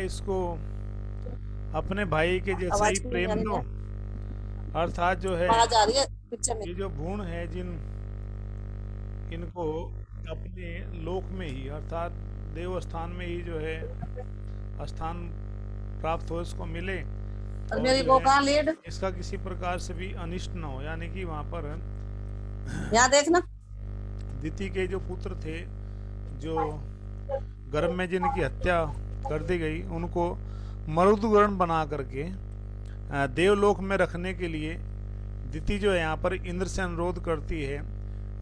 है इसको अपने भाई के जैसा ही आवाज क्यों नहीं आ प्रेम रही दो। है? अर्थात जो है आवाज आ रही है पीछे में। ये जो भ्रूण है जिन इनको अपने लोक में ही अर्थात देव स्थान में ही जो है स्थान प्राप्त हो, इसको मिले और और मेरी जो वो है कहाँ लीड? इसका किसी प्रकार से भी अनिष्ट न हो, यानी कि वहाँ पर यहाँ देखना। दिति के जो पुत्र थे, जो गर्भ में जिनकी हत्या कर दी गई, उनको मरुदगण बना करके देवलोक में रखने के लिए दिति जो है यहाँ पर इंद्र से अनुरोध करती है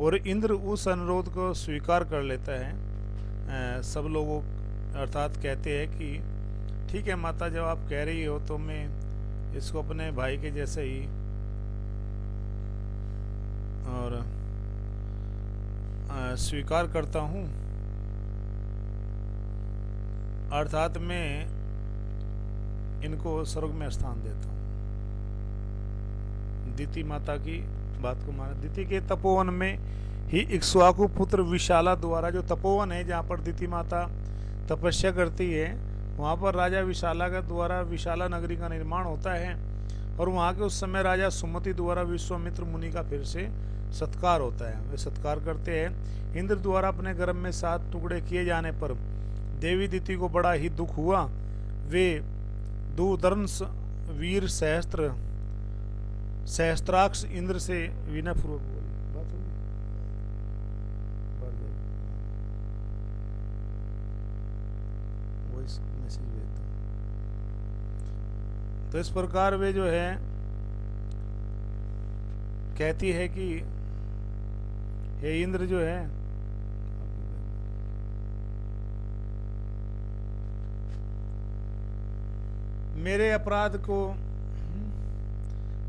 और इंद्र उस अनुरोध को स्वीकार कर लेता है। सब लोगों अर्थात कहते हैं कि ठीक है माता, जब आप कह रही हो तो मैं इसको अपने भाई के जैसे ही और स्वीकार करता हूँ, अर्थात मैं इनको स्वर्ग में स्थान देता हूँ। दिति माता की बात को माना। दिति के तपोवन में ही इक्ष्वाकु पुत्र विशाला द्वारा, जो तपोवन है जहाँ पर दिति माता तपस्या करती है, वहाँ पर राजा विशाला के द्वारा विशाला नगरी का निर्माण होता है और वहाँ के उस समय राजा सुमति द्वारा विश्वामित्र मुनि का फिर से सत्कार होता है। वे सत्कार करते हैं। इंद्र द्वारा अपने गर्भ में 7 टुकड़े किए जाने पर देवी दिति को बड़ा ही दुख हुआ। वे दुर्धर्ष वीर सहस्त्राक्ष इंद्र से विनयपूर्वक बोली। बात होगी वॉइस मैसेज भेजता। तो इस प्रकार वे जो है कहती है कि हे इंद्र जो है मेरे अपराध को,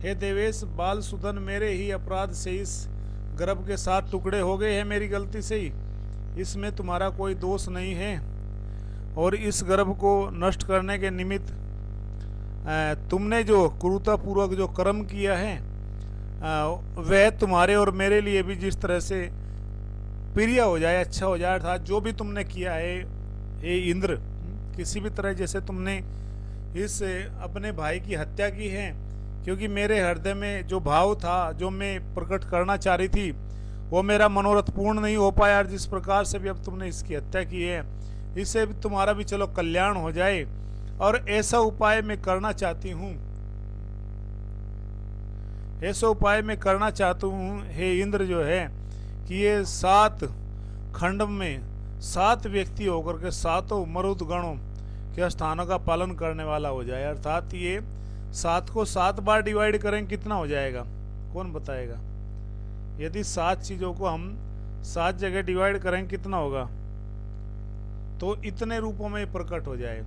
हे देवेश बाल सुधन, मेरे ही अपराध से इस गर्भ के 7 टुकड़े हो गए हैं, मेरी गलती से ही। इसमें तुम्हारा कोई दोष नहीं है और इस गर्भ को नष्ट करने के निमित्त तुमने जो क्रूरतापूर्वक जो कर्म किया है वह तुम्हारे और मेरे लिए भी जिस तरह से प्रिय हो जाए, अच्छा हो जाए। अर्थात जो भी तुमने किया है हे इंद्र, किसी भी तरह जैसे तुमने इस अपने भाई की हत्या की है, क्योंकि मेरे हृदय में जो भाव था, जो मैं प्रकट करना चाह रही थी, वो मेरा मनोरथ पूर्ण नहीं हो पाया। और जिस प्रकार से भी अब तुमने इसकी हत्या की है, इससे भी तुम्हारा भी चलो कल्याण हो जाए, और ऐसा उपाय मैं करना चाहती हूँ, ऐसा उपाय मैं करना चाहता हूँ हे इंद्र जो है कि ये 7 खंड में 7 व्यक्ति होकर के 7 मरुद गणों के स्थानों का पालन करने वाला हो जाए। अर्थात ये 7 को 7 बार डिवाइड करें कितना हो जाएगा, कौन बताएगा? यदि 7 चीजों को हम 7 जगह डिवाइड करें कितना होगा? तो इतने रूपों में प्रकट हो जाए।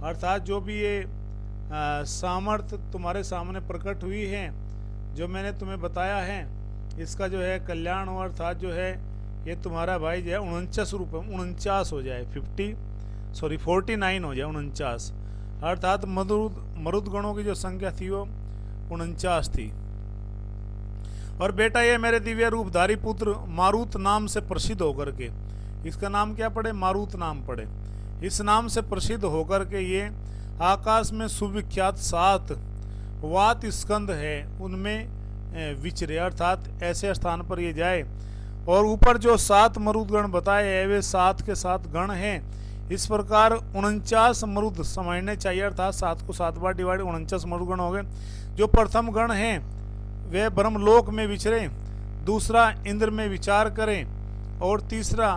अर्थात जो भी ये सामर्थ्य तुम्हारे सामने प्रकट हुई है, जो मैंने तुम्हें बताया है, इसका जो है कल्याण हो। अर्थात जो है ये तुम्हारा भाई जो है 49 रूप 49 हो जाए, 49 हो जाए, 49। अर्थात मरुद गणों की जो संख्या थी वो 49 थी। और बेटा ये मेरे दिव्य रूपधारी पुत्र मारुत नाम से प्रसिद्ध होकर के, इसका नाम क्या पड़े? मारुत नाम पड़े। इस नाम से प्रसिद्ध होकर के ये आकाश में सुविख्यात 7 वात स्कंद है उनमें विचरे। अर्थात ऐसे स्थान पर ये जाए। और ऊपर जो 7 मरुद गण बताए हैं वे 7 के 7 गण हैं। इस प्रकार 49 मरुद समझने चाहिए। अर्थात 7 को 7 बार डिवाइड 49 मरुद गण हो गए। जो प्रथम गण हैं वे ब्रह्मलोक में विचरे, दूसरा इंद्र में विचार करें, और तीसरा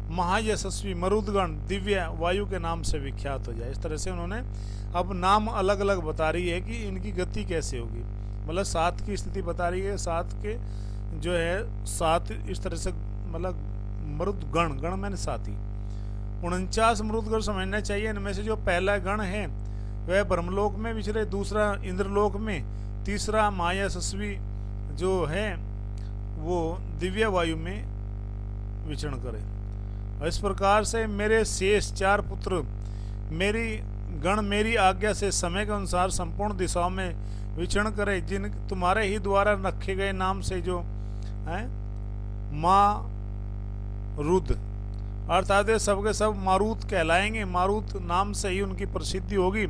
महायशस्वी मरुदगण दिव्य वायु के नाम से विख्यात हो जाए। इस तरह से उन्होंने अब नाम अलग अलग बता रही है कि इनकी गति कैसे होगी। मतलब 7 की स्थिति बता रही है, 7 के जो है 7 इस तरह से, मतलब मरुदगण, गण मैंने 7 ही, 49 मरुदगण समझना चाहिए। इनमें से जो पहला गण है वह ब्रह्मलोक में विचरे, दूसरा इंद्रलोक में, तीसरा महायशस्वी जो है वो दिव्य वायु में विचरण करे। और इस प्रकार से मेरे शेष 4 पुत्र मेरी गण मेरी आज्ञा से समय के अनुसार संपूर्ण दिशाओं में विचरण करे, जिन तुम्हारे ही द्वारा रखे गए नाम से जो है माँ रुद अर्थात वे सबके सब मारुत कहलाएंगे, मारुत नाम से ही उनकी प्रसिद्धि होगी।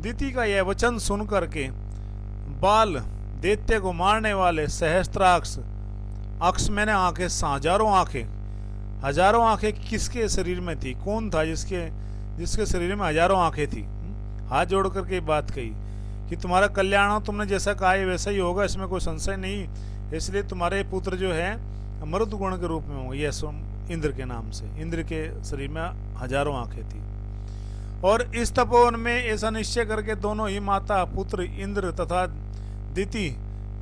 दिति का यह वचन सुन करके बाल दैत्य को मारने वाले सहस्त्राक्ष, अक्ष मैंने आंखें, हजारों आंखें किसके शरीर में थी? कौन था जिसके शरीर में हजारों आंखें थी? हाथ जोड़ करके बात कही कि तुम्हारा कल्याण हो, तुमने जैसा कहा है वैसा ही होगा, इसमें कोई संशय नहीं। इसलिए तुम्हारे पुत्र जो है मरुद गुण के रूप में होंगे, यह इंद्र के नाम से। इंद्र के शरीर में हजारों आंखें थी। और इस तपोवन में ऐसा निश्चय करके दोनों ही माता पुत्र इंद्र तथा दिति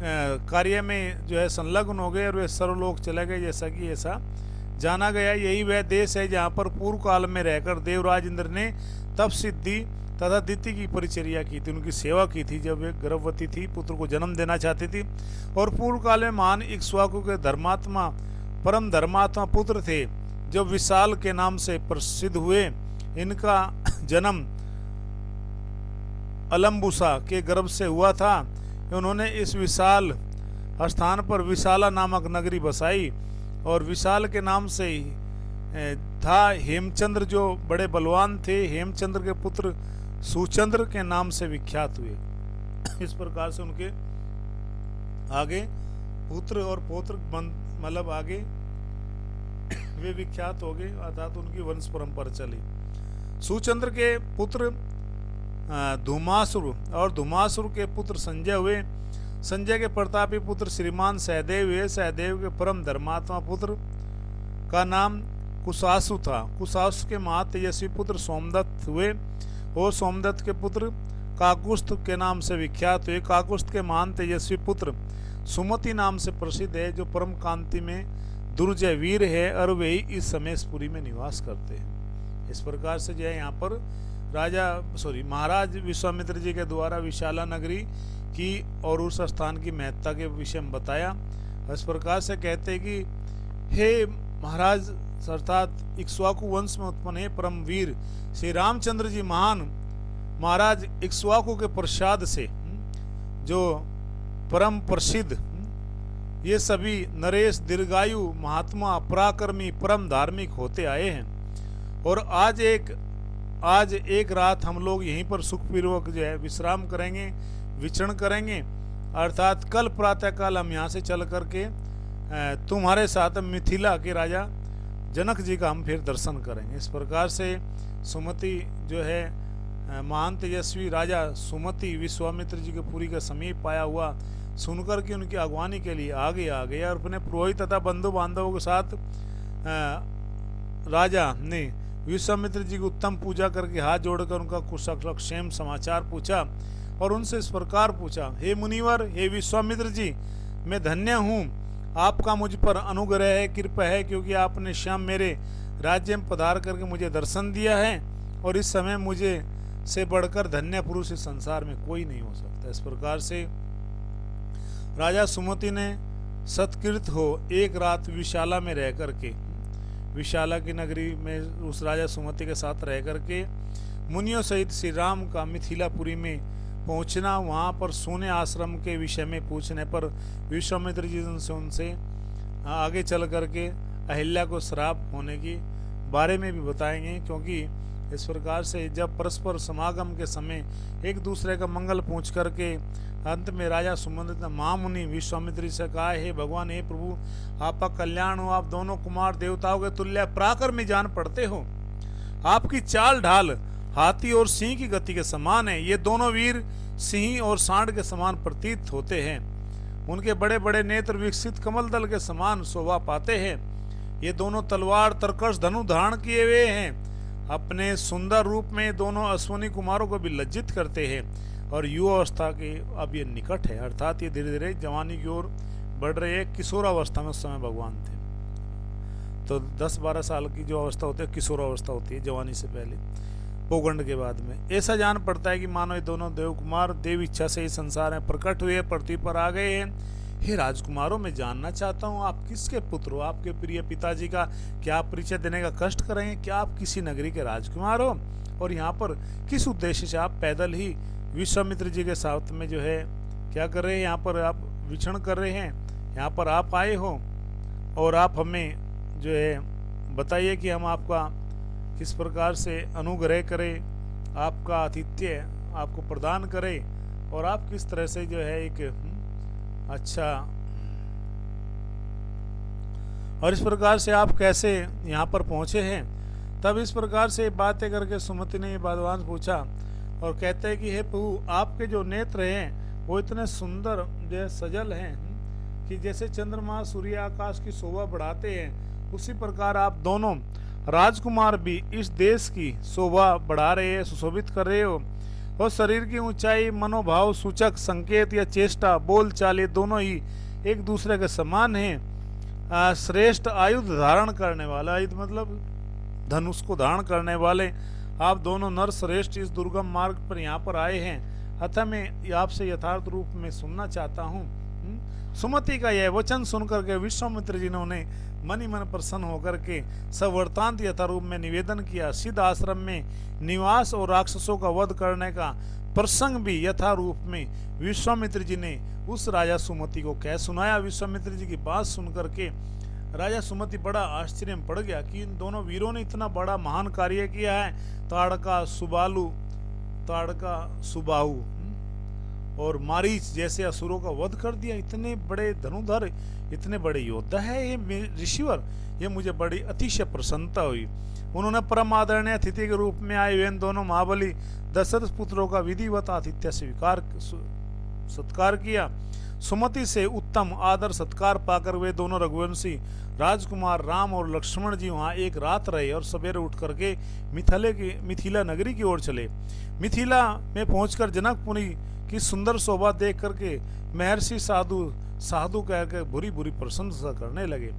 कार्य में जो है संलग्न हो गए और वे सर्वलोक चले गए, जैसा कि ऐसा जाना गया। यही वह देश है जहाँ पर पूर्व काल में रहकर देवराज इंद्र ने तप सिद्धि तथा दिति की परिचर्या की थी, उनकी सेवा की थी जब वे गर्भवती थी, पुत्र को जन्म देना चाहती थी। और पूर्व काल में महान इक्ष्वाकु के धर्मात्मा, परम धर्मात्मा पुत्र थे जो विशाल के नाम से प्रसिद्ध हुए। इनका जन्म अलम्बुसा के गर्भ से हुआ था। उन्होंने इस विशाल स्थान पर विशाला नामक नगरी बसाई और विशाल के नाम से ही था हेमचंद्र जो बड़े बलवान थे। हेमचंद्र के पुत्र सुचंद्र के नाम से विख्यात हुए। इस प्रकार से उनके आगे पुत्र और पौत्र मतलब आगे वे विख्यात हो गए, अर्थात उनकी वंश परंपरा चली। सुचंद्र के पुत्र धूमासुर और धूमासुर के पुत्र संजय हुए। संजय के प्रतापी पुत्र श्रीमान सहदेव हुए। सहदेव के परम धर्मात्मा पुत्र का नाम कुशासु था। कुशासु के महातेजस्वी पुत्र सोमदत्त हुए और सोमदत्त के पुत्र काकुस्थ के नाम से विख्यात हुए। काकुस्थ के महान तेजस्वी पुत्र सुमति नाम से प्रसिद्ध है, जो परम कांति में दुर्जय वीर है और वे इस समेशपुरी में निवास करते हैं। इस प्रकार से जो है यहाँ पर महाराज विश्वामित्र जी के द्वारा विशाला नगरी की और उस स्थान की महत्ता के विषय में बताया। इस प्रकार से कहते हैं कि हे महाराज, अर्थात इक्ष्वाकु वंश में उत्पन्न है परम वीर श्री रामचंद्र जी महान महाराज इक्ष्वाकु के प्रसाद से जो परम प्रसिद्ध ये सभी नरेश दीर्घायु महात्मा पराक्रमी परम धार्मिक होते आए हैं। और आज एक रात हम लोग यहीं पर सुखपूर्वक जो है विश्राम करेंगे, विचरण करेंगे। अर्थात कल प्रातःकाल हम यहाँ से चल करके तुम्हारे साथ मिथिला के राजा जनक जी का हम फिर दर्शन करेंगे। इस प्रकार से सुमति जो है महान तेजस्वी राजा सुमति विश्वामित्र जी के पुरी के समीप आया हुआ सुनकर के उनकी अगवानी के लिए आगे आ गया और अपने पुरोहित तथा बंधु बांधवों के साथ राजा ने विश्वामित्र जी की उत्तम पूजा करके हाथ जोड़कर उनका कुशल क्षेम समाचार पूछा और उनसे इस प्रकार पूछा, हे मुनिवर, हे विश्वामित्र जी, मैं धन्य हूँ, आपका मुझ पर अनुग्रह है, कृपा है, क्योंकि आपने श्याम मेरे राज्य में पधार करके मुझे दर्शन दिया है और इस समय मुझे से बढ़कर धन्य पुरुष इस संसार में कोई नहीं हो सकता। इस प्रकार से राजा सुमति ने सत्कृत हो एक रात विशाला में रह करके, विशाला की नगरी में उस राजा सुमति के साथ रह करके मुनियों सहित श्री राम का मिथिलापुरी में पहुंचना, वहां पर सोने आश्रम के विषय में पूछने पर विश्वामित्र जी से उनसे आगे चल करके अहिल्या को श्राप होने की बारे में भी बताएंगे। क्योंकि इस प्रकार से जब परस्पर समागम के समय एक दूसरे का मंगल पूछ करके अंत में राजा सुमंत ने महामुनि विश्वामित्र से कहा, हे भगवान, हे प्रभु, आपका कल्याण हो, आप दोनों कुमार देवताओं के तुल्य पराक्रमी जान पड़ते हो, आपकी चाल ढाल हाथी और सिंह की गति के समान है, ये दोनों वीर सिंह और सांड के समान प्रतीत होते हैं, उनके बड़े बड़े नेत्र विकसित कमल दल के समान शोभा पाते हैं, ये दोनों तलवार तरकश धनु धारण किए हुए हैं, अपने सुंदर रूप में दोनों अश्वनी कुमारों को भी लज्जित करते हैं और युवा अवस्था के अब ये निकट है, अर्थात ये धीरे धीरे जवानी की ओर बढ़ रही है। किशोरावस्था में उस समय भगवान थे, तो 10-12 साल की जो अवस्था होती है किशोरावस्था होती है, जवानी से पहले, पौगंड के बाद में। ऐसा जान पड़ता है कि मानो ये दोनों देव कुमार देव इच्छा से इस संसार में प्रकट हुए, पृथ्वी पर आ गए हैं। हे राजकुमारों, मैं जानना चाहता हूँ आप किसके पुत्र हो, आपके प्रिय पिताजी का क्या आप परिचय देने का कष्ट करेंगे, क्या आप किसी नगरी के राजकुमार हो और यहाँ पर किस उद्देश्य से आप पैदल ही विश्वामित्र जी के साथ में जो है क्या कर रहे हैं, यहाँ पर आप विचरण कर रहे हैं, यहाँ पर आप आए हो और आप हमें जो है बताइए कि हम आपका किस प्रकार से अनुग्रह करें, आपका आतिथ्य आपको प्रदान करें और आप किस तरह से जो है एक अच्छा, और इस प्रकार से आप कैसे यहाँ पर पहुँचे हैं। तब इस प्रकार से बातें करके सुमति ने ये वादवांश पूछा और कहते हैं कि हे प्रभु, आपके जो नेत्र हैं वो इतने सुंदर जो है सजल हैं कि जैसे चंद्रमा सूर्य आकाश की शोभा बढ़ाते हैं, उसी प्रकार आप दोनों राजकुमार भी इस देश की शोभा बढ़ा रहे हैं, सुशोभित कर रहे हो। और शरीर की ऊंचाई, मनोभाव सूचक संकेत या चेष्टा, बोल चाल, ये दोनों ही एक दूसरे के समान हैं। श्रेष्ठ आयुध धारण करने वाला, आयुध मतलब धनुष को धारण करने वाले आप दोनों नर श्रेष्ठ इस दुर्गम मार्ग पर यहाँ पर आए हैं, अतः मैं आपसे यथार्थ रूप में सुनना चाहता हूँ। सुमति का यह वचन सुनकर के विश्वामित्र जी ने मन ही मन प्रसन्न होकर के सब वृत्तांत यथारूप में निवेदन किया। सिद्ध आश्रम में निवास और राक्षसों का वध करने का प्रसंग भी यथारूप में विश्वामित्र जी ने उस राजा सुमति को कह सुनाया। विश्वामित्र जी की बात सुनकर के राजा सुमति बड़ा आश्चर्य में पड़ गया कि इन दोनों वीरों ने इतना बड़ा महान कार्य किया है। ताड़का सुबाहु और मारीच जैसे असुरों का वध कर दिया। इतने बड़े धनुधर, इतने बड़े योद्धा है ये ऋषिवर, ये मुझे बड़ी अतिशय प्रसन्नता हुई। उन्होंने परम आदरणीय अतिथि के रूप में आए हुए इन दोनों महाबली दशरथ पुत्रों का विधिवत आतिथ्य स्वीकार सत्कार किया। सुमति से उत्तम आदर सत्कार पाकर वे दोनों रघुवंशी राजकुमार राम और लक्ष्मण जी वहां एक रात रहे और सवेरे उठ करके मिथिला नगरी की ओर चले। मिथिला में पहुंचकर जनकपुरी की सुंदर शोभा देख करके महर्षि साधु कहकर बुरी बुरी प्रशंसा करने लगे।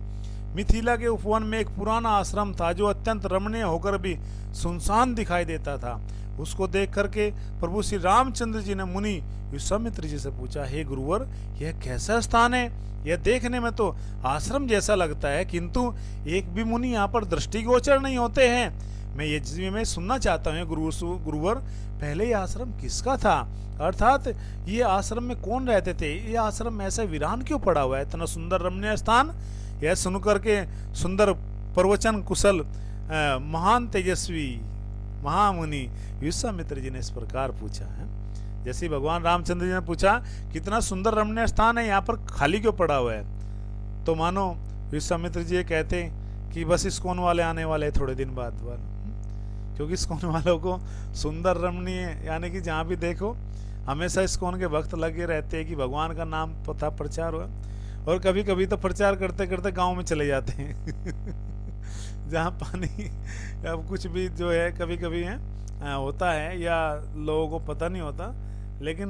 मिथिला के उपवन में एक पुराना आश्रम था जो अत्यंत रमणीय होकर भी सुनसान दिखाई देता था। उसको देख करके प्रभु श्री रामचंद्र जी ने मुनि विश्वामित्र जी से पूछा, हे गुरुवर, यह कैसा स्थान है? यह देखने में तो आश्रम जैसा लगता है, किंतु एक भी मुनि यहाँ पर दृष्टिगोचर नहीं होते हैं। मैं सुनना चाहता हूँ गुरुवर, पहले ये आश्रम किसका था? अर्थात ये आश्रम में कौन रहते थे? ये आश्रम ऐसे वीरान क्यों पड़ा हुआ है? इतना सुंदर रमणीय स्थान। यह सुन करके सुंदर प्रवचन कुशल महान तेजस्वी महामुनि विश्वामित्र जी ने इस प्रकार पूछा है। जैसे भगवान रामचंद्र जी ने पूछा कितना सुंदर रमणीय स्थान है, यहाँ पर खाली क्यों पड़ा हुआ है, तो मानो विश्वामित्र जी कहते कि बस इस्कॉन वाले आने वाले थोड़े दिन बाद, क्योंकि इस्कॉन वालों को सुंदर रमणीय यानी कि जहाँ भी देखो हमेशा इस्कॉन के भक्त लगे रहते हैं कि भगवान का नाम पता प्रचार हो। और कभी कभी तो प्रचार करते करते गांव में चले जाते हैं जहाँ पानी अब कुछ भी जो है कभी कभी है होता है या लोगों को पता नहीं होता, लेकिन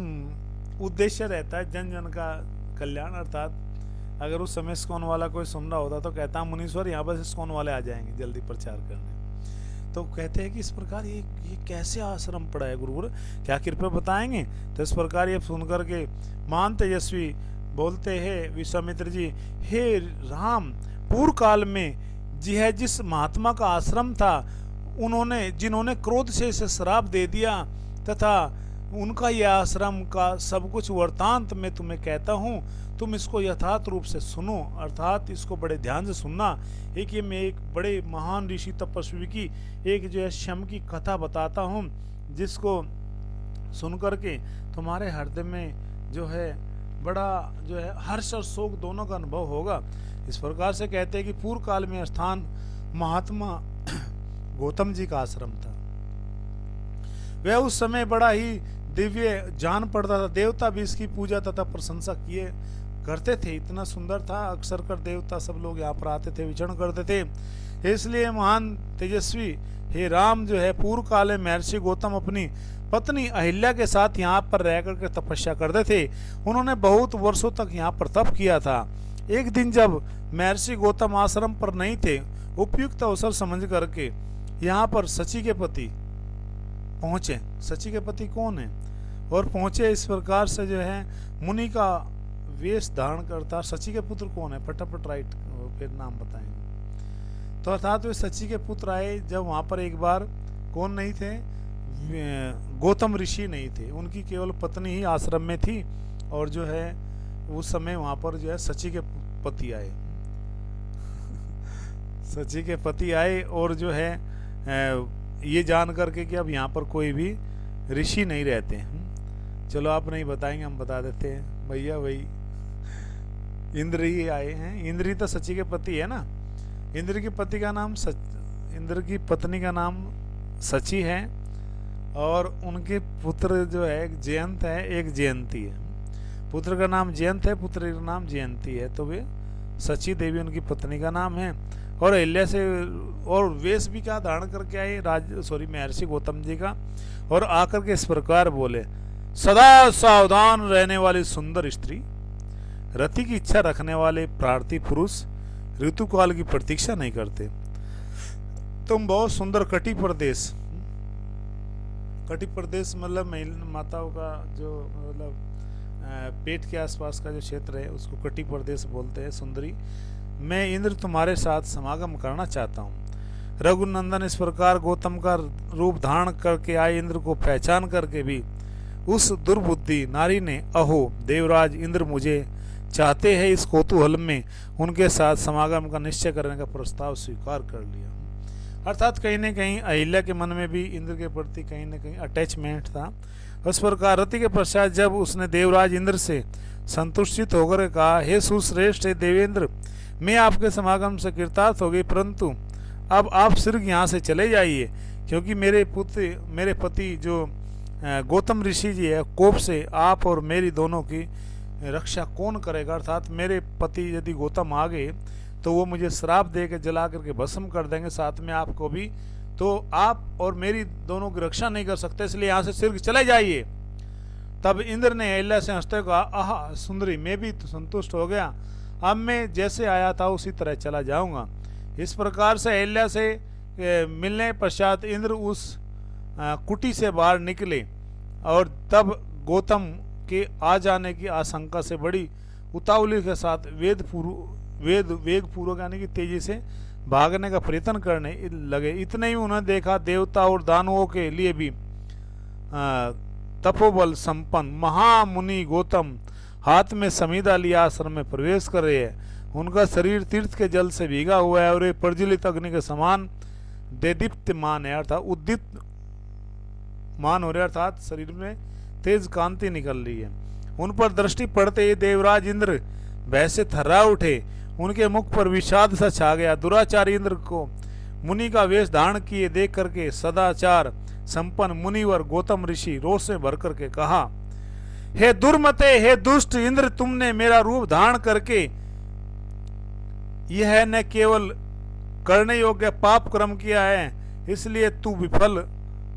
उद्देश्य रहता है जन जन का कल्याण। अर्थात अगर उस समय इस्कॉन वाला कोई सुन रहा होता तो कहता मुनीश्वर यहाँ बस इस्कॉन वाले आ जाएंगे जल्दी प्रचार करने। तो कहते हैं कि इस प्रकार ये कैसे आश्रम पड़ा है गुरुवर, क्या कृपया बताएंगे? तो इस प्रकार ये सुनकर के महान तेजस्वी बोलते हैं विश्वामित्र जी, हे राम, पूर्व काल में जिस महात्मा का आश्रम था जिन्होंने क्रोध से इसे श्राप दे दिया तथा उनका यह आश्रम का सब कुछ वृतांत मैं तुम्हें कहता हूँ, तुम इसको यथार्थ रूप से सुनो। अर्थात इसको बड़े ध्यान से सुनना। एक ये मैं एक बड़े महान ऋषि तपस्वी की एक जो है शम की कथा बताता हूँ, जिसको सुन करके तुम्हारे हृदय में जो है बड़ा जो है हर्ष और शोक दोनों का अनुभव होगा। इस प्रकार से कहते हैं कि पूर्व काल में स्थान महात्मा गौतम जी का आश्रम था। वह उस समय बड़ा ही दिव्य जान पड़ता था। देवता भी इसकी पूजा तथा प्रशंसा किए करते थे। इतना सुंदर था, अक्सर कर देवता सब लोग यहाँ पर आते थे, विचरण करते थे। इसलिए महान तेजस्वी हे राम जो है पूर्व काल में महर्षि गौतम अपनी पत्नी अहिल्या के साथ यहाँ पर रह करके तपस्या करते थे। उन्होंने बहुत वर्षों तक यहाँ पर तप किया था। एक दिन जब महर्षि गौतम आश्रम पर नहीं थे, उपयुक्त अवसर समझ करके यहाँ पर शची के पति पहुंचे। शची के पति कौन है? और पहुंचे इस प्रकार से जो है मुनि का वेश धारण करता। शची के पुत्र कौन है? फटाफट राइट फिर नाम बताएंगे। तो अर्थात वे शची के पुत्र आए जब वहां पर एक बार कौन नहीं थे? गौतम ऋषि नहीं थे, उनकी केवल पत्नी ही आश्रम में थी। और जो है उस समय वहां पर जो है शची के पति आए। सची के पति आए और जो है ये जान करके कि अब यहाँ पर कोई भी ऋषि नहीं रहते। चलो आप नहीं बताएंगे, हम बता देते हैं भैया, वही इंद्र ही आए हैं। इंद्र ही तो सची के पति है ना। इंद्र की पति का नाम इंद्र की पत्नी का नाम सची है और उनके पुत्र जो है एक जयंत है, एक जयंती है। पुत्र का नाम जयंत है, पुत्री का नाम जयंती है। तो वे सची देवी उनकी पत्नी का नाम है। और अहिल्या से और वेश भी क्या धारण करके आए महर्षि गौतम जी का, और आकर के इस प्रकार बोले, सदा सावधान रहने वाली सुंदर स्त्री, रति की इच्छा रखने वाले प्रार्थी पुरुष ऋतुकाल की प्रतीक्षा नहीं करते। तुम बहुत सुंदर कटी प्रदेश मतलब माताओं का जो मतलब पेट के आसपास का जो क्षेत्र है उसको कटी प्रदेश बोलते हैं। सुंदरी, मैं इंद्र तुम्हारे साथ समागम करना चाहता हूँ। रघुनंदन इस प्रकार गौतम का रूप धारण करके आए इंद्र को पहचान करके भी उस दुर्बुद्धि नारी ने, अहो देवराज इंद्र मुझे चाहते हैं, इस कौतूहल में उनके साथ समागम का निश्चय करने का प्रस्ताव स्वीकार कर लिया। अर्थात कहीं न कहीं अहिल्या के मन में भी इंद्र के प्रति कहीं न कहीं अटैचमेंट था। उस प्रकार रति के पश्चात जब उसने देवराज इंद्र से संतुष्टित होकर कहा, हे सुश्रेष्ठ, हे देवेंद्र, मैं आपके समागम से कृतार्थ हो गई, परंतु अब आप सिर्फ यहाँ से चले जाइए, क्योंकि मेरे पति जो गौतम ऋषि जी है, कोप से आप और मेरी दोनों की रक्षा कौन करेगा। अर्थात मेरे पति यदि गौतम आ गए तो वो मुझे श्राप दे के जला करके भस्म कर देंगे, साथ में आपको भी, तो आप और मेरी दोनों की रक्षा नहीं कर सकते, इसलिए यहाँ से सिर्फ चले जाइए। तब इंद्र ने अहिल्या से हंसते कहा, आह सुंदरी, मैं भी तो संतुष्ट हो गया, अब मैं जैसे आया था उसी तरह चला जाऊंगा। इस प्रकार से अहिल्या से मिलने पश्चात इंद्र उस कुटी से बाहर निकले और तब गौतम के आ जाने की आशंका से बड़ी उतावली के साथ वेग पूर्वक यानी कि तेजी से भागने का प्रयत्न करने लगे। इतने ही उन्हें देखा, देवता और दानवों के लिए भी तपोबल संपन्न महामुनि गौतम हाथ में समीदा लिया आश्रम में प्रवेश कर रहे हैं। उनका शरीर तीर्थ के जल से भीगा हुआ है और ये प्रज्वलित अग्नि के समान देदीप्यमान है, अर्थात उद्दीप्त मान हो रहे, अर्थात शरीर में तेज कांति निकल रही है। उन पर दृष्टि पड़ते ही देवराज इंद्र भय से थर्रा उठे, उनके मुख पर विषाद सा छा गया। दुराचारी इंद्र को मुनि का वेश धारण किए देख करके सदाचार संपन्न मुनिवर गौतम ऋषि रोष में भर करके कहा, हे दुर्मते, हे दुष्ट इंद्र, तुमने मेरा रूप धारण करके यह न केवल करने योग्य पाप कर्म किया है, इसलिए तू विफल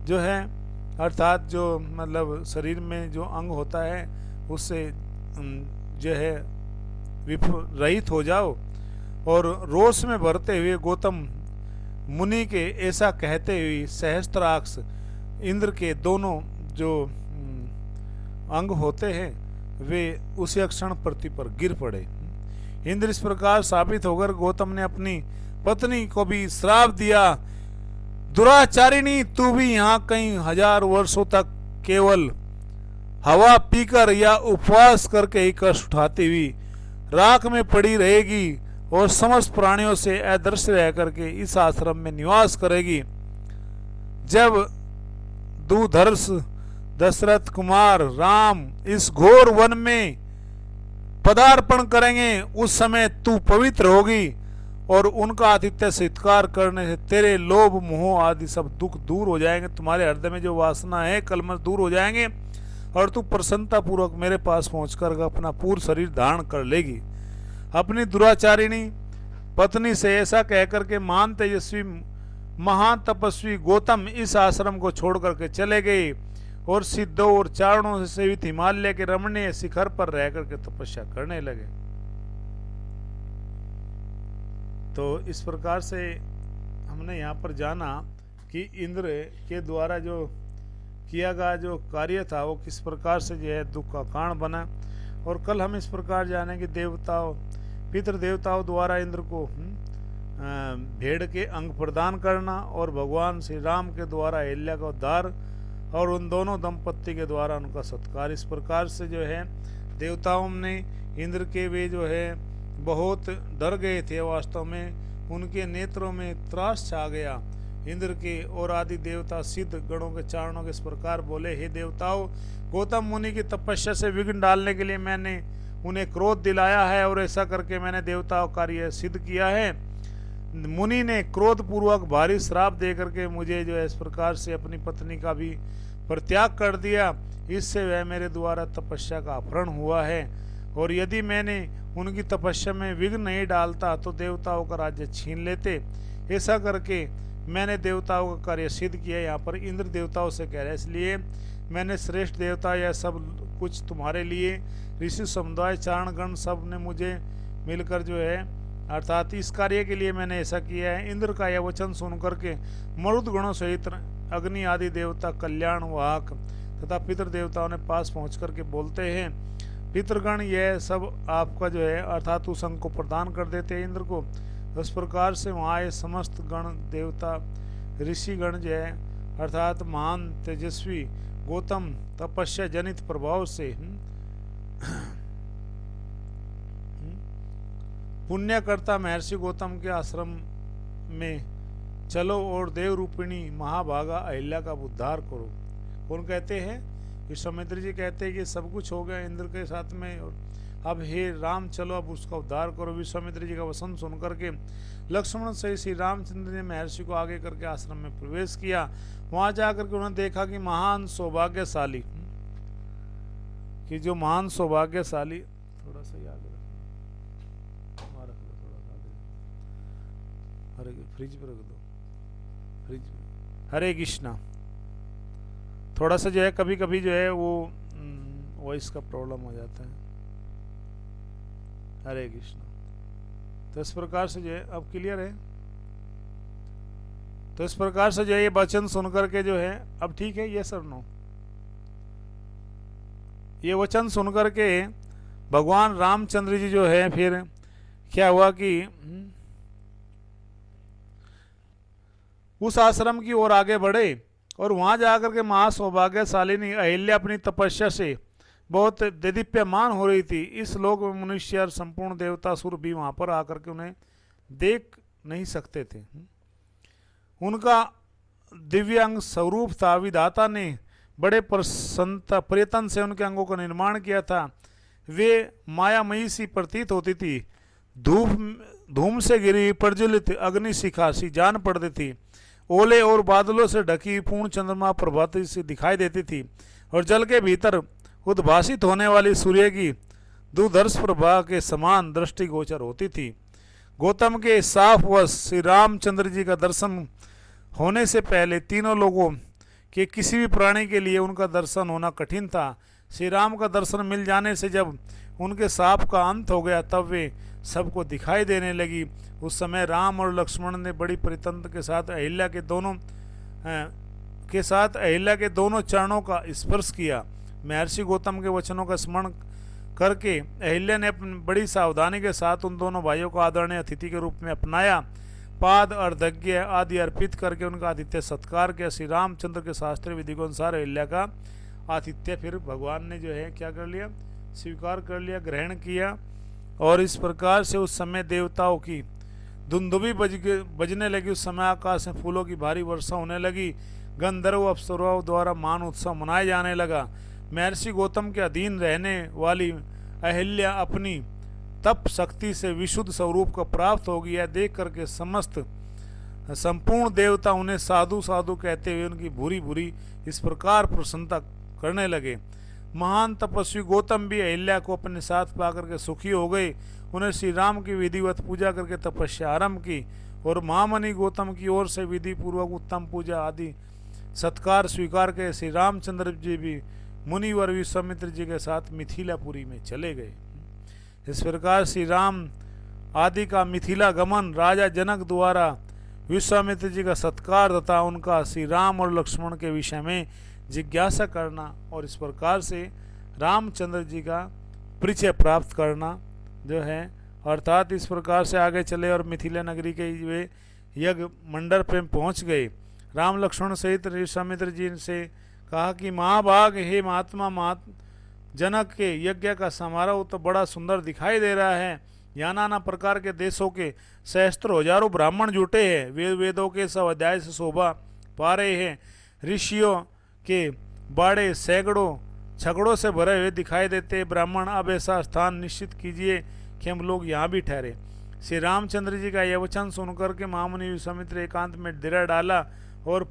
जो है, अर्थात जो मतलब शरीर में जो अंग होता है उससे जो है रहित हो जाओ। और रोष में भरते हुए गौतम मुनि के ऐसा कहते हुए सहस्त्राक्ष इंद्र के दोनों जो अंग होते हैं वे उसी क्षण पृथ्वी पर गिर पड़े। इंद्र इस प्रकार साबित होकर गौतम ने अपनी पत्नी को भी श्राप दिया, दुराचारिणी, तू भी यहाँ कई हजार वर्षों तक केवल हवा पीकर या उपवास करके ही कष्ट उठाती हुई राख में पड़ी रहेगी और समस्त प्राणियों से अदृश्य रह करके इस आश्रम में निवास करेगी। जब दूधर्ष दशरथ कुमार राम इस घोर वन में पदार्पण करेंगे, उस समय तू पवित्र होगी और उनका आतिथ्य सत्कार करने से तेरे लोभ मोह आदि सब दुख दूर हो जाएंगे। तुम्हारे हृदय में जो वासना है कलमश दूर हो जाएंगे और तू प्रसन्नता पूर्वक मेरे पास पहुंचकर अपना पूर्ण शरीर धारण कर लेगी। अपनी दुराचारिणी पत्नी से ऐसा कहकर के महान तेजस्वी महान तपस्वी गौतम इस आश्रम को छोड़ करके चले गए और सिद्धों और चारणों से सेवित हिमालय के रमणीय शिखर पर रह करके तपस्या करने लगे। तो इस प्रकार से हमने यहाँ पर जाना कि इंद्र के द्वारा जो किया गया जो कार्य था वो किस प्रकार से जो है दुख का कारण बना। और कल हम इस प्रकार जाने कि देवताओं पितृ देवताओं द्वारा इंद्र को भेड़ के अंग प्रदान करना और भगवान श्री राम के द्वारा अहिल्या का उद्धार और उन दोनों दंपत्ति के द्वारा उनका सत्कार। इस प्रकार से जो है देवताओं ने इंद्र के वे जो है बहुत डर गए थे वास्तव में, उनके नेत्रों में त्रास छा गया। इंद्र के और आदि देवता सिद्ध गणों के चारणों के इस प्रकार बोले, हे देवताओं, गौतम मुनि की तपस्या से विघ्न डालने के लिए मैंने उन्हें क्रोध दिलाया है और ऐसा करके मैंने देवताओं का कार्य सिद्ध किया है। मुनि ने क्रोध पूर्वक भारी श्राप दे करके मुझे जो है इस प्रकार से अपनी पत्नी का भी परित्याग कर दिया। इससे वह मेरे द्वारा तपस्या का अपहरण हुआ है, और यदि मैंने उनकी तपस्या में विघ्न नहीं डालता तो देवताओं का राज्य छीन लेते। ऐसा करके मैंने देवताओं का कार्य सिद्ध किया। यहाँ पर इंद्र देवताओं से कह रहे हैं, इसलिए मैंने श्रेष्ठ देवता यह सब कुछ तुम्हारे लिए, ऋषि समुदाय चारणगण सब ने मुझे मिलकर जो है अर्थात इस कार्य के लिए मैंने ऐसा किया है। इंद्र का यह वचन सुन करके मरुद गणों सहित अग्नि आदि देवता, कल्याण वाहक तथा पितृ देवताओं ने पास पहुंच करके बोलते हैं, पितृगण यह सब आपका जो है अर्थात उस अंग को प्रदान कर देते हैं इंद्र को। उस प्रकार से वहाँ ये समस्त गण देवता ऋषि गण जो है अर्थात महान तेजस्वी गौतम तपस्या जनित प्रभाव से पुण्यकर्ता महर्षि गौतम के आश्रम में चलो और देव रूपिणी महाभागा अहिल्या का उद्धार करो। कौन कहते हैं? विश्वामित्र जी कहते हैं कि सब कुछ हो गया इंद्र के साथ में, और अब हे राम चलो अब उसका उद्धार करो। विश्वामित्र जी का वचन सुन करके लक्ष्मण से श्री रामचंद्र ने महर्षि को आगे करके आश्रम में प्रवेश किया। वहां जाकर के उन्होंने देखा कि महान सौभाग्यशाली कि जो महान सौभाग्यशाली थोड़ा सा याद रखना, रख दो थोड़ा सा अरे फ्रिज पे रख दो, फ्रिज पे। हरे कृष्णा। थोड़ा सा जो है कभी कभी जो है वो वॉइस का प्रॉब्लम हो जाता है। हरे कृष्णा। तो इस प्रकार से जो है अब क्लियर है। तो इस प्रकार से जो है ये वचन सुन करके जो है अब ठीक है, ये सर नो, ये वचन सुन करके भगवान रामचंद्र जी जो है फिर क्या हुआ कि उस आश्रम की ओर आगे बढ़े और वहां जाकर के महासौभाग्यशालिनी अहिल्या अपनी तपस्या से बहुत देदीप्यमान हो रही थी। इस लोक में मनुष्य और संपूर्ण देवता सुर भी वहां पर आकर के उन्हें देख नहीं सकते थे। उनका दिव्यांग स्वरूप था। विधाता ने बड़े प्रसन्नता प्रयत्न से उनके अंगों का निर्माण किया था। वे मायामयी सी प्रतीत होती थी। धूम से गिरी प्रज्वलित अग्नि शिखा सी जान पड़ती थी। ओले और बादलों से ढकी पूर्ण चंद्रमा प्रभाती सी दिखाई देती थी, और जल के भीतर उद्भासित होने वाली सूर्य की दुर्धर्ष प्रभा के समान दृष्टिगोचर होती थी। गौतम के साफ वश श्री रामचंद्र जी का दर्शन होने से पहले तीनों लोगों के किसी भी प्राणी के लिए उनका दर्शन होना कठिन था। श्री राम का दर्शन मिल जाने से जब उनके साप का अंत हो गया तब वे सबको दिखाई देने लगी। उस समय राम और लक्ष्मण ने बड़ी परितंत्र के साथ अहिल्या के दोनों चरणों का स्पर्श किया। महर्षि गौतम के वचनों का स्मरण करके अहिल्या ने अपनी बड़ी सावधानी के साथ उन दोनों भाइयों को आदरणीय अतिथि के रूप में अपनाया। पाद अर्धज्ञ आदि अर्पित करके उनका आतिथ्य सत्कार किया। श्री रामचंद्र के शास्त्रीय विधि के अनुसार अहिल्या का आतिथ्य फिर भगवान ने जो है क्या कर लिया, स्वीकार कर लिया, ग्रहण किया। और इस प्रकार से उस समय देवताओं की धुंधुभी बजने लगी। उस समय आकाश में फूलों की भारी वर्षा होने लगी। गंधर्व अप्सराओं द्वारा मान उत्सव मनाया जाने लगा। महर्षि गौतम के अधीन रहने वाली अहिल्या अपनी तप शक्ति से विशुद्ध स्वरूप को प्राप्त हो गया। देख करके संपूर्ण देवता उन्हें साधु साधु कहते हुए उनकी भूरी भूरी इस प्रकार प्रसन्नता करने लगे। महान तपस्वी गौतम भी अहिल्या को अपने साथ पाकर के सुखी हो गए। उन्हें श्री राम की विधिवत पूजा करके तपस्या आरंभ की, और महामणि गौतम की ओर से विधि पूर्वक उत्तम पूजा आदि सत्कार स्वीकार के श्री रामचंद्र जी भी मुनिवर विश्वामित्र जी के साथ मिथिलापुरी में चले गए। इस प्रकार श्री राम आदि का मिथिला गमन राजा जनक द्वारा विश्वामित्र जी का सत्कार तथा उनका श्री राम और लक्ष्मण के विषय में जिज्ञासा करना, और इस प्रकार से रामचंद्र जी का परिचय प्राप्त करना जो है, अर्थात इस प्रकार से आगे चले और मिथिला नगरी के वे यज्ञ मंडप में पहुंच गए। राम लक्ष्मण सहित विश्वामित्र जी से कहा कि महाभाग हे महात्मा जनक के यज्ञ का समारोह तो बड़ा सुंदर दिखाई दे रहा है, यहाँ नाना प्रकार के देशों के सहस्त्रों हजारों ब्राह्मण जुटे हैं। वेदों के सब अध्याय से शोभा पा रहे हैं। ऋषियों के बाड़े सैकड़ों छकड़ों से भरे हुए दिखाई देते। ब्राह्मण, अब ऐसा स्थान निश्चित कीजिए कि हम लोग यहाँ भी ठहरे। श्री रामचंद्र जी का यह वचन सुनकर के महामुनि विश्वामित्र एकांत में डेरा डाला और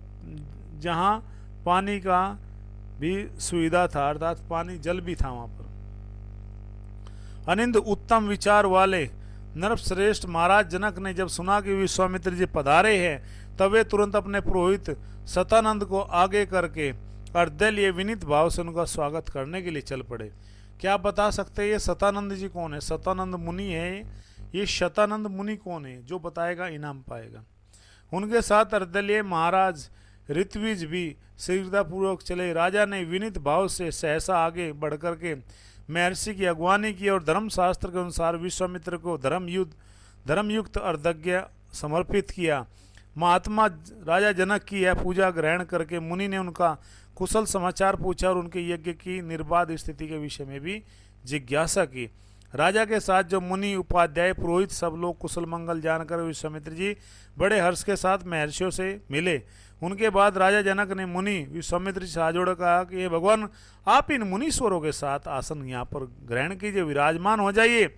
जहाँ पानी का भी सुविधा था, अर्थात पानी जल भी था वहां पर। अनिंद उत्तम विचार वाले नरश्रेष्ठ महाराज जनक ने जब सुना कि विश्वामित्र जी पधारे हैं, तब वे तुरंत अपने पुरोहित सतानंद को आगे करके अर्धल्य विनीत भाव से उनका स्वागत करने के लिए चल पड़े। क्या आप बता सकते हैं ये सतानंद जी कौन है? सतानंद मुनि है। ये शतानंद मुनि कौन है? जो बताएगा इनाम पाएगा। उनके साथ अर्धल्य महाराज ऋत्विज भी शीघ्रतापूर्वक चले। राजा ने विनीत भाव से सहसा आगे बढ़कर के महर्षि की अगवानी की और धर्मशास्त्र के अनुसार विश्वामित्र को धर्मयुक्त अर्धज्ञ समर्पित किया। महात्मा राजा जनक की यह पूजा ग्रहण करके मुनि ने उनका कुशल समाचार पूछा और उनके यज्ञ की निर्बाध स्थिति के विषय में भी जिज्ञासा की। राजा के साथ जो मुनि, उपाध्याय, पुरोहित सब लोग कुशल मंगल जानकर विश्वामित्र जी बड़े हर्ष के साथ महर्षियों से मिले। उनके बाद राजा जनक ने मुनि विश्वामित्र जी से हाथ जोड़ कहा कि हे भगवान, आप इन मुनीश्वरों के साथ आसन यहाँ पर ग्रहण कीजिए, विराजमान हो जाइए।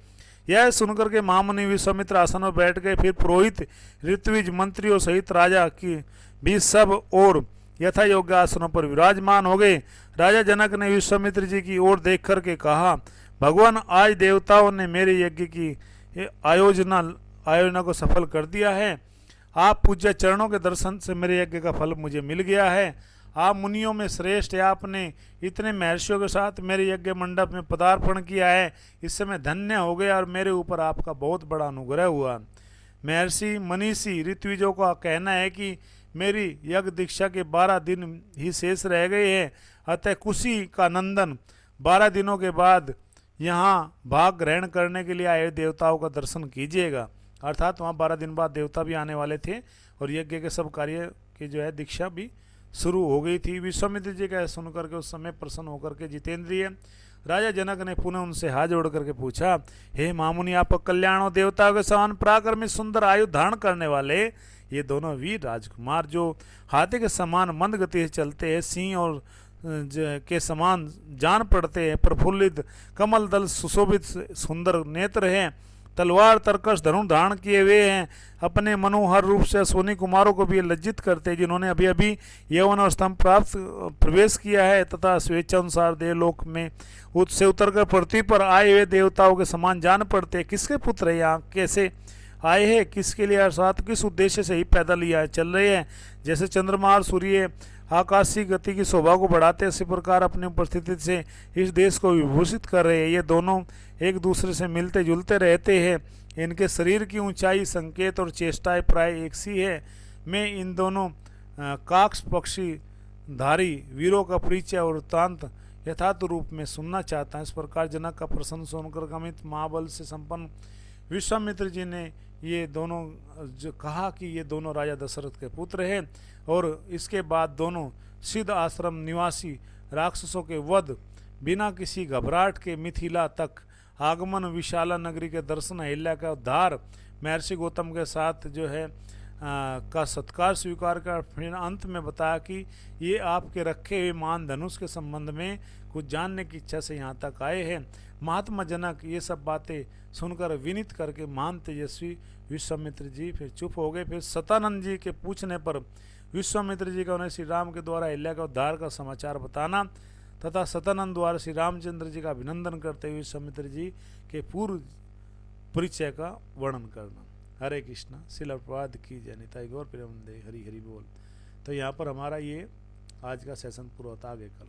यह सुनकर के महामुनि विश्वामित्र आसन पर बैठ गए। फिर पुरोहित, ऋत्विज, मंत्रियों सहित राजा की भी सब और यथा योग्य आसनों पर विराजमान हो गए। राजा जनक ने विश्वामित्र जी की ओर देख करके कहा, भगवान, आज देवताओं ने मेरे यज्ञ की आयोजना को सफल कर दिया है। आप पूज्य चरणों के दर्शन से मेरे यज्ञ का फल मुझे मिल गया है। आप मुनियों में श्रेष्ठ है। आपने इतने महर्षियों के साथ मेरे यज्ञ मंडप में पदार्पण किया है, इससे मैं धन्य हो गया और मेरे ऊपर आपका बहुत बड़ा अनुग्रह हुआ। महर्षि मनीषी ऋत्विजों का कहना है कि मेरी यज्ञ दीक्षा के 12 दिन ही शेष रह गए हैं, अतः कुशी का नंदन 12 दिनों के बाद यहाँ भाग ग्रहण करने के लिए आए देवताओं का दर्शन कीजिएगा। अर्थात वहाँ 12 दिन बाद देवता भी आने वाले थे और यज्ञ के सब कार्य की जो है दीक्षा भी शुरू हो गई थी। विश्वामित्र जी का सुन करके उस समय प्रसन्न होकर के जितेंद्रिय राजा जनक ने पुनः उनसे हाथ जोड़ करके पूछा, हे महामुनि, आप कल्याण और देवताओं के समान पराक्रमी सुंदर आयु धारण करने वाले ये दोनों वीर राजकुमार जो हाथी के समान मंद गति से चलते हैं, सिंह और के समान जान पड़ते हैं, प्रफुल्लित कमल दल सुशोभित सुंदर नेत्र हैं, तलवार तरकश धनुष धारण किए हुए हैं, अपने मनोहर रूप से सोनी कुमारों को भी लज्जित करते हैं जिन्होंने अभी अभी यौवन और स्तंभ प्राप्त प्रवेश किया है, तथा स्वेच्छा अनुसार देवलोक में से उतरकर पृथ्वी पर आए हुए देवताओं के समान जान पड़ते हैं। किसके पुत्र है यहाँ, कैसे आए हैं, किसके लिए, अर्थात किस उद्देश्य से ही पैदल यहाँ चल रहे हैं। जैसे चंद्रमा और सूर्य आकाशीय गति की शोभा को बढ़ाते, इसी प्रकार अपनी उपस्थिति से इस देश को विभूषित कर रहे हैं। ये दोनों एक दूसरे से मिलते जुलते रहते हैं। इनके शरीर की ऊंचाई, संकेत और चेष्टाएं प्राय एक सी है। मैं इन दोनों काक्ष पक्षी धारी वीरों का परिचय और वृत्तांत यथार्थ रूप में सुनना चाहता हूँ। इस प्रकार जनक का प्रसन्न सुनकर अमित महाबल से संपन्न विश्वामित्र जी ने ये दोनों जो कहा कि ये दोनों राजा दशरथ के पुत्र हैं, और इसके बाद दोनों सिद्ध आश्रम निवासी राक्षसों के वध, बिना किसी घबराहट के मिथिला तक आगमन, विशाला नगरी के दर्शन, अहिल्या का उद्धार, महर्षि गौतम के साथ जो है का सत्कार स्वीकार कर, फिर अंत में बताया कि ये आपके रखे हुए मान धनुष के संबंध में कुछ जानने की इच्छा से यहाँ तक आए हैं। महात्मा जनक ये सब बातें सुनकर विनीत करके महान तेजस्वी विश्वामित्र जी फिर चुप हो गए। फिर सतानंद जी के पूछने पर विश्वामित्र जी का उन्हें श्री राम के द्वारा अहिल्या का उद्धार का समाचार बताना तथा सतानंद द्वारा श्री रामचंद्र जी का अभिनंदन करते हुए विश्वामित्र जी के पूर्व परिचय का वर्णन करना। हरे कृष्णा। शिला प्रभात की जय। निताई गौर प्रेमानंद। हरि हरि बोल। तो यहाँ पर हमारा ये आज का सेशन पूरा होता, आगे कल।